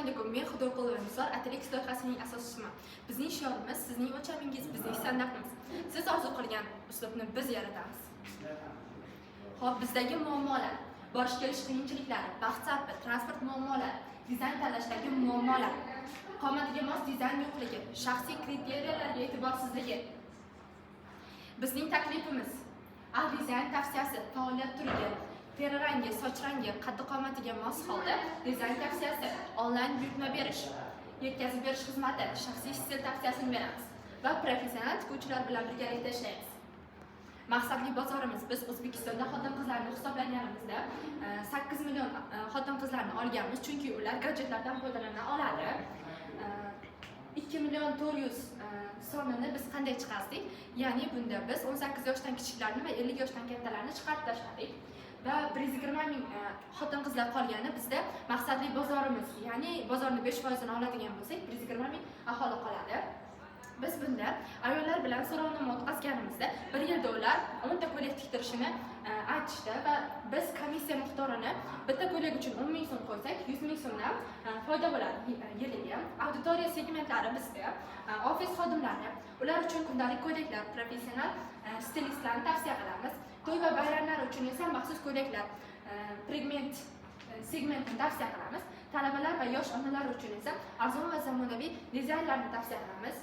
alaykum, men Xudoyqulova Nizor, Atelix loyihasining asoschisiman. Bizning shiorimiz sizning o'lchamingiz, bizning standartimiz. Siz orzu qilgan uslubni biz yaratamiz. Xo'p, bizdagi muammolar, borish kelish qiyinchiliklari, baxt sarfi, transport muammolari, dizayn tanlashdagi muammolar, qomatiga mos dizayn yo'qligi, shaxsiy kriteriyalarga e'tiborsizligi. Bizning taklifimiz: dizayn tavsiyasi, faoliyat turiga, teri rangi, soch rangi, qaddi qomatiga mos holda dizayn tavsiyasi, onlayn buyurtma berish, yetkazib berish xizmati, shaxsiy stil tavsiyasini beramiz va professional tikuvchilar bilan birgalikda ishlaymiz. Maqsadli bozorimiz: biz O'zbekistonda xotin-qizlarni hisoblaganimizda 8 million xotin-qizlarni olganmiz, chunki ular gadjetlardan foydalana oladi. 2 million 400 sonini biz qanday chiqardik? Ya'ni bunda biz 18 yoshdan kichiklarni va 50 yoshdan kattalarni chiqarib tashladik. Va 120 ming xotin-qizlar qolgani bizda maqsadli bozorimiz, ya'ni bozorni 5% ni oladigan bo'lsak, 120 ming aholi qoladi. Biz bunda ayollar bilan so'rovnoma o'tkazganimizda bir yilda ular 10 ta ko'ylak tiktirishini aytishdi va biz komissiya miqdorini bitta ko'ylak uchun 10 ming so'm qo'ysak, 100 ming so'mdan foyda bo'ladi yiliga. Auditoriya segmentlari bizda ofis xodimlari, ular uchun kundalik ko'ylaklar, professional stilistlarni tavsiya qilamiz. To'y va bayramlar uchun esa maxsus ko'ylaklar, pigment segmentini tavsiya qilamiz. Talabalar va yosh onalar uchun esa arzon va zamonaviy dizaynlarni tavsiya qilamiz.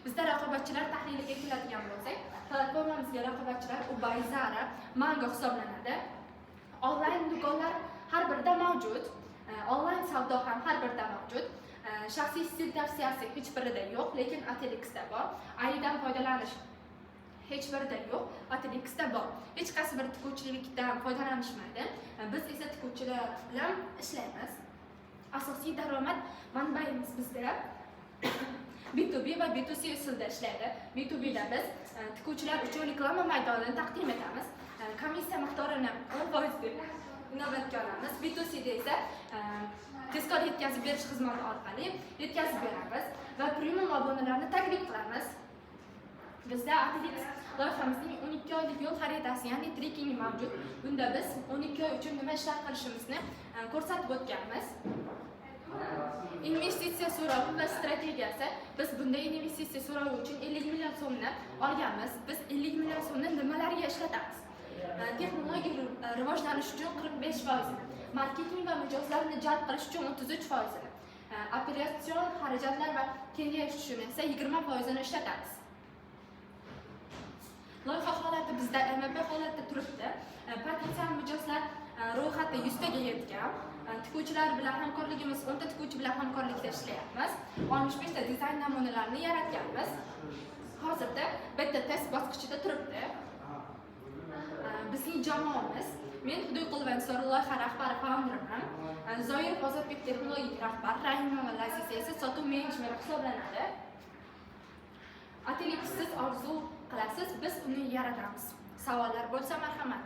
Bizda raqobatchilar tahliliga keladigan bo'lsak, platformamizga raqobatchilar Ubay, Zara, Mango hisoblanadi. Onlayn do'konlar har birida mavjud, onlayn savdo ham har birida mavjud. Shaxsiy stil tavsiyasi hech birida yo'q, lekin Atelixda bor. Aynidan foydalanish hech birida yo'q, Atelixda bor. Hech qaysi bir tikuvchilikdan foydalanishmaydi. Biz esa tikuvchilar bilan ishlaymiz. Asosiy daromad manbayimiz bizda B2B va B2C usulda ishlaydi. B2B'da biz tikuvchilar uchun reklama maydonini taqdim etamiz. Komissiya miqdorini 10% deb inobatga olamiz. B2C'da esa tezkor yetkazib berish xizmati orqali yetkazib beramiz va premium obunalarni taklif qilamiz. Bizda Atelix loyihamizning 12 oylik yo'l xaritasi, ya'ni trekking mavjud. Bunda biz 12 oy uchun nima ishlar qilishimizni ko'rsatib o'tganmiz. Investitsiya so'rovi va strategiyasi: biz bunday investitsiya so'rovi uchun 50 million so'mni olganmiz. Biz 50 million so'mni nimalarga ishlatamiz? Texnologik rivojlanish uchun 45%, marketing va mijozlarni jalb qilish uchun 33%, operatsion xarajatlar va kengayish uchun esa 20% ni ishlatamiz. Loyiha holati bizda MVP holatda turibdi. Potensial mijozlar ro'yxati 100 taga yetgan. Tikuvchilar bilan hamkorligimiz 10 ta tikuvchi bilan hamkorlikda ishlayapmiz. 65 ta dizayn namunalarini yaratganmiz. Hozirda beta test bosqichida turibdi. Bizning jamoamiz: men Xudoyqulova Nizor, loyiha rahbari, founderman. Zoirov Ozodbek texnologik rahbar, Rahima va Laziza esa sotuv menejmeri hisoblanadi. Atelix siz orzu qilasiz, biz uni yaratamiz. Savollar bo'lsa marhamat.